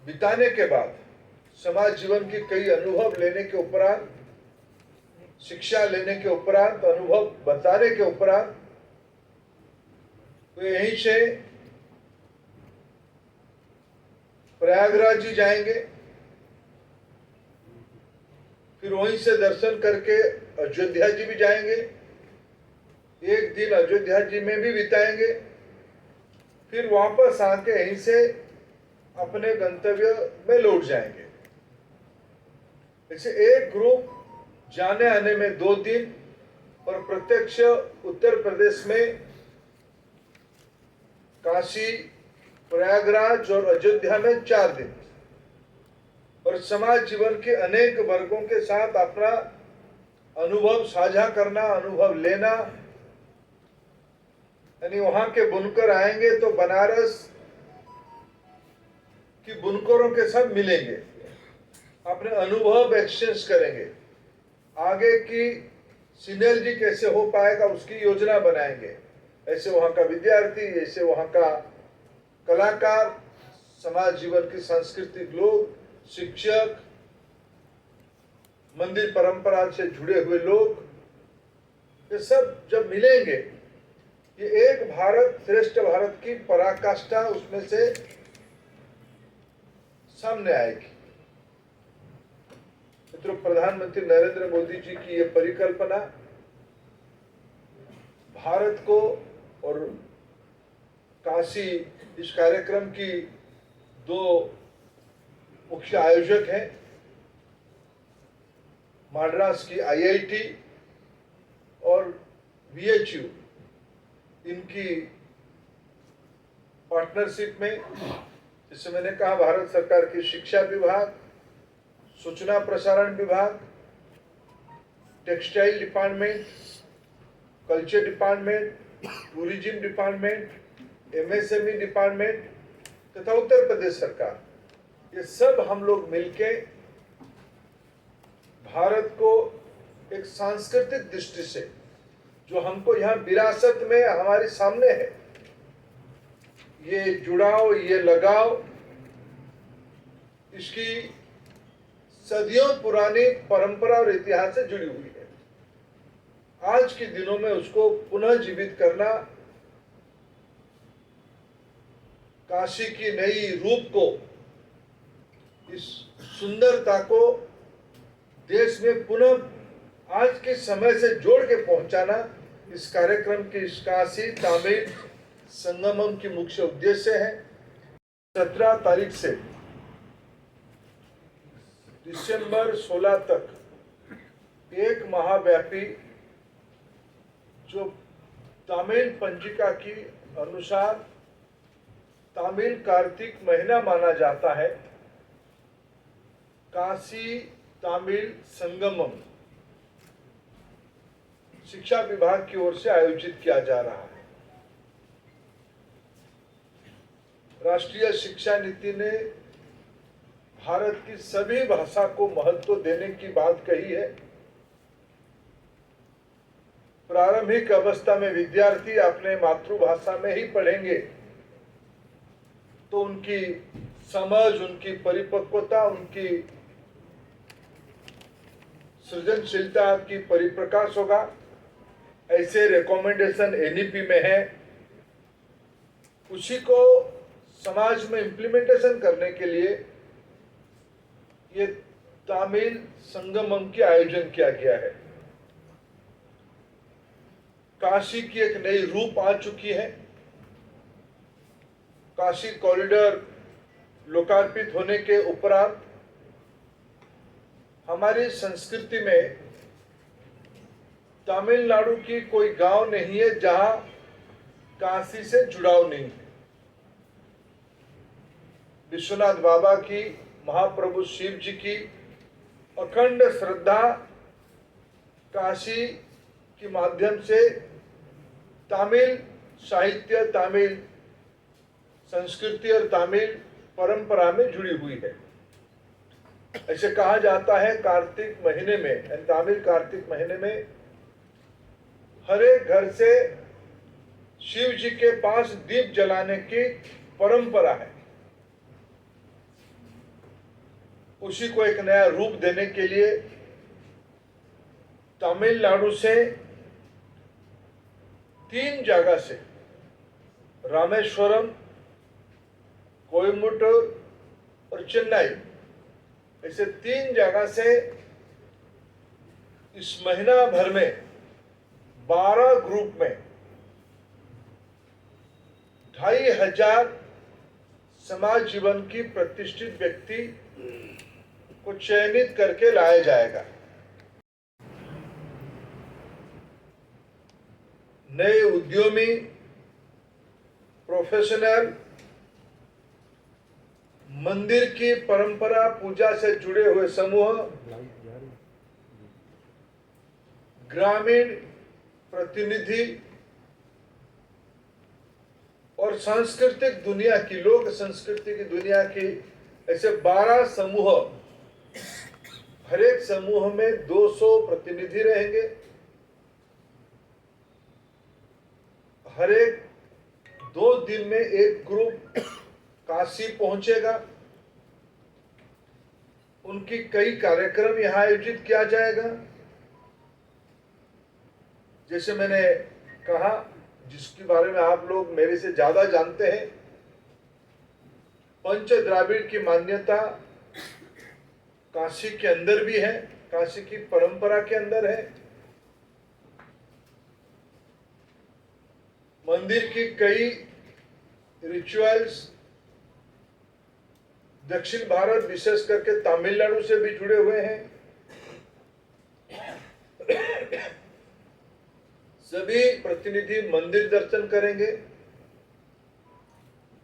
बिताने के बाद, समाज जीवन के कई अनुभव लेने के उपरांत, शिक्षा लेने के उपरांत, अनुभव बताने के उपरांत तो यहीं से प्रयागराज जी जाएंगे, फिर वहीं से दर्शन करके अयोध्या जी भी जाएंगे, एक दिन अयोध्या जी में भी बिताएंगे, फिर वापस आके यहीं से अपने गंतव्य में लौट जाएंगे। ऐसे एक ग्रुप जाने आने में 2 दिन और प्रत्यक्ष उत्तर प्रदेश में काशी, प्रयागराज और अयोध्या में 4 दिन, और समाज जीवन के अनेक वर्गों के साथ अपना अनुभव साझा करना, अनुभव लेना। यानी वहां के बुनकर आएंगे तो बनारस की बुनकरों के साथ मिलेंगे, अपने अनुभव एक्सचेंज करेंगे, आगे की सिनर्जी कैसे हो पाएगा उसकी योजना बनाएंगे। ऐसे वहां का विद्यार्थी, ऐसे वहां का कलाकार, समाज जीवन के सांस्कृतिक लोग, शिक्षक, मंदिर परंपरा से जुड़े हुए लोग, ये सब जब मिलेंगे, ये एक भारत श्रेष्ठ भारत की पराकाष्ठा उसमें से सामने आएगी। मित्रों, प्रधानमंत्री नरेंद्र मोदी जी की ये परिकल्पना भारत को, और काशी इस कार्यक्रम की 2 मुख्य आयोजक हैं, मद्रास की IIT और VHU, इनकी पार्टनरशिप में, जैसे मैंने कहा, भारत सरकार की शिक्षा विभाग, सूचना प्रसारण विभाग, textile department, culture department, tourism department, MSME department तथा उत्तर प्रदेश सरकार, ये सब हम लोग मिलके भारत को एक सांस्कृतिक दृष्टि से, जो हमको यहाँ विरासत में हमारे सामने है, ये जुड़ाव, ये लगाव, इसकी सदियों पुरानी परंपरा और इतिहास से जुड़ी हुई है। आज के दिनों में उसको पुनः जीवित करना, काशी की नई रूप को, इस सुंदरता को देश में पुनः आज के समय से जोड़ के पहुंचाना, इस कार्यक्रम की, इस काशी तमिल संगमम की मुख्य उद्देश्य है। 17 तारीख से दिसंबर 16 तक एक महाव्यापी, जो तमिल पंजिका की अनुसार तमिल कार्तिक महीना माना जाता है, काशी तमिल संगमम शिक्षा विभाग की ओर से आयोजित किया जा रहा है। राष्ट्रीय शिक्षा नीति ने भारत की सभी भाषा को महत्व देने की बात कही है। प्रारंभिक अवस्था में विद्यार्थी अपने मातृभाषा में ही पढ़ेंगे तो उनकी समझ, उनकी परिपक्वता, उनकी सृजनशीलता की परिप्रकाश होगा। ऐसे रिकमेंडेशन NEP में है। उसी को समाज में इम्प्लीमेंटेशन करने के लिए ये तमिल संगमम के आयोजन किया गया है। काशी की एक नई रूप आ चुकी है। काशी कॉरिडोर लोकार्पित होने के उपरांत हमारी संस्कृति में तमिलनाडु की कोई गांव नहीं है जहां काशी से जुड़ाव नहीं है। विश्वनाथ बाबा की, महाप्रभु शिव जी की अखंड श्रद्धा काशी के माध्यम से तमिल साहित्य, तमिल संस्कृति और तमिल परंपरा में जुड़ी हुई है। ऐसे कहा जाता है कार्तिक महीने में, तमिल कार्तिक महीने में हर एक घर से शिव जी के पास दीप जलाने की परंपरा है। उसी को एक नया रूप देने के लिए तमिलनाडु से 3 जगह से, रामेश्वरम, कोयम्बटूर और चेन्नई, ऐसे 3 जगह से इस महीना भर में 12 ग्रुप में 2500 समाज जीवन की प्रतिष्ठित व्यक्ति को चयनित करके लाया जाएगा। नए उद्यमी, प्रोफेशनल, मंदिर की परंपरा पूजा से जुड़े हुए समूह, ग्रामीण प्रतिनिधि और सांस्कृतिक दुनिया की, लोक संस्कृति की दुनिया की, ऐसे 12 समूह, हर एक समूह में 200 प्रतिनिधि रहेंगे। हर एक 2 दिन में एक ग्रुप काशी पहुंचेगा। उनकी कई कार्यक्रम यहां आयोजित किया जाएगा। जैसे मैंने कहा, जिसके बारे में आप लोग मेरे से ज्यादा जानते हैं, पंच द्राविड़ की मान्यता काशी के अंदर भी है, काशी की परंपरा के अंदर है। मंदिर की कई रिचुअल्स दक्षिण भारत, विशेष करके तमिलनाडु से भी जुड़े हुए हैं। सभी प्रतिनिधि मंदिर दर्शन करेंगे,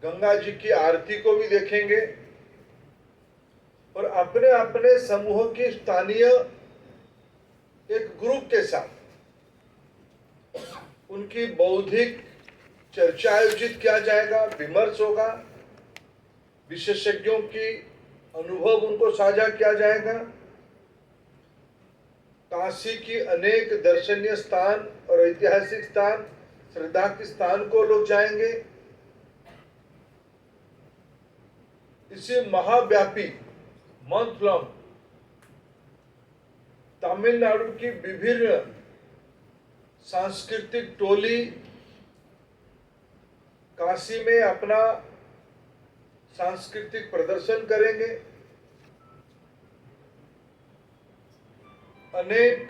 गंगा जी की आरती को भी देखेंगे और अपने अपने समूह की स्थानीय एक ग्रुप के साथ उनकी बौद्धिक चर्चा आयोजित किया जाएगा, विमर्श होगा, विशेषज्ञों की अनुभव उनको साझा किया जाएगा। काशी की अनेक दर्शनीय स्थान और ऐतिहासिक स्थान, श्रद्धा के स्थान को लोग जाएंगे। इसी महाव्यापी मंथ लॉन्ग तमिलनाडु की विभिन्न सांस्कृतिक टोली काशी में अपना सांस्कृतिक प्रदर्शन करेंगे। अनेक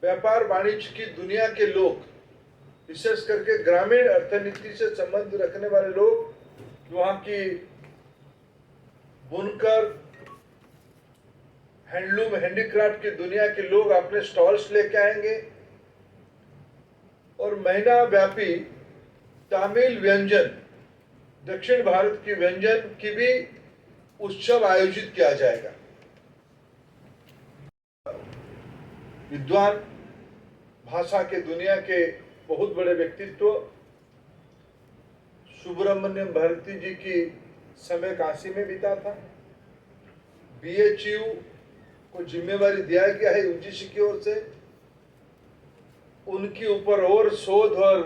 व्यापार वाणिज्य की दुनिया के लोग, विशेष करके ग्रामीण अर्थनीति से संबंध रखने वाले लोग, वहाँ की बुनकर, हैंडलूम, हैंडीक्राफ्ट की दुनिया के लोग अपने स्टॉल्स लेके आएंगे और महीना व्यापी तमिल व्यंजन, दक्षिण भारत की व्यंजन की भी उत्सव आयोजित किया जाएगा। विद्वान, भाषा के दुनिया के बहुत बड़े व्यक्तित्व सुब्रमण्यम भारती जी की समय काशी में बीता था। BHU को जिम्मेवारी दिया गया है UGC की ओर से, उनके ऊपर और शोध और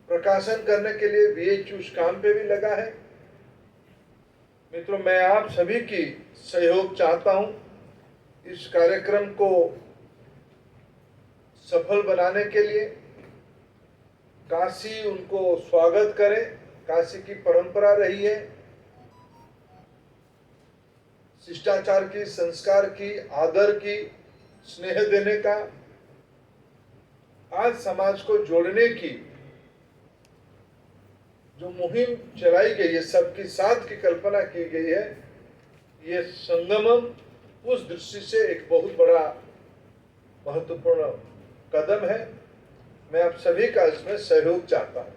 प्रकाशन करने के लिए BHU उस काम पे भी लगा है। मित्रों, मैं आप सभी की सहयोग चाहता हूं इस कार्यक्रम को सफल बनाने के लिए। काशी उनको स्वागत करे, काशी की परंपरा रही है शिष्टाचार की, संस्कार की, आदर की, स्नेह देने का। आज समाज को जोड़ने की जो मुहिम चलाई गई है, सबके साथ की कल्पना की गई है, ये संगमम उस दृष्टि से एक बहुत बड़ा महत्वपूर्ण कदम है। मैं आप सभी का इसमें सहयोग चाहता हूं।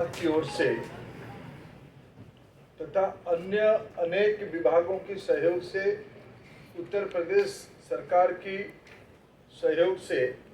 की ओर से तथा अन्य अनेक विभागों की सहयोग से, उत्तर प्रदेश सरकार की सहयोग से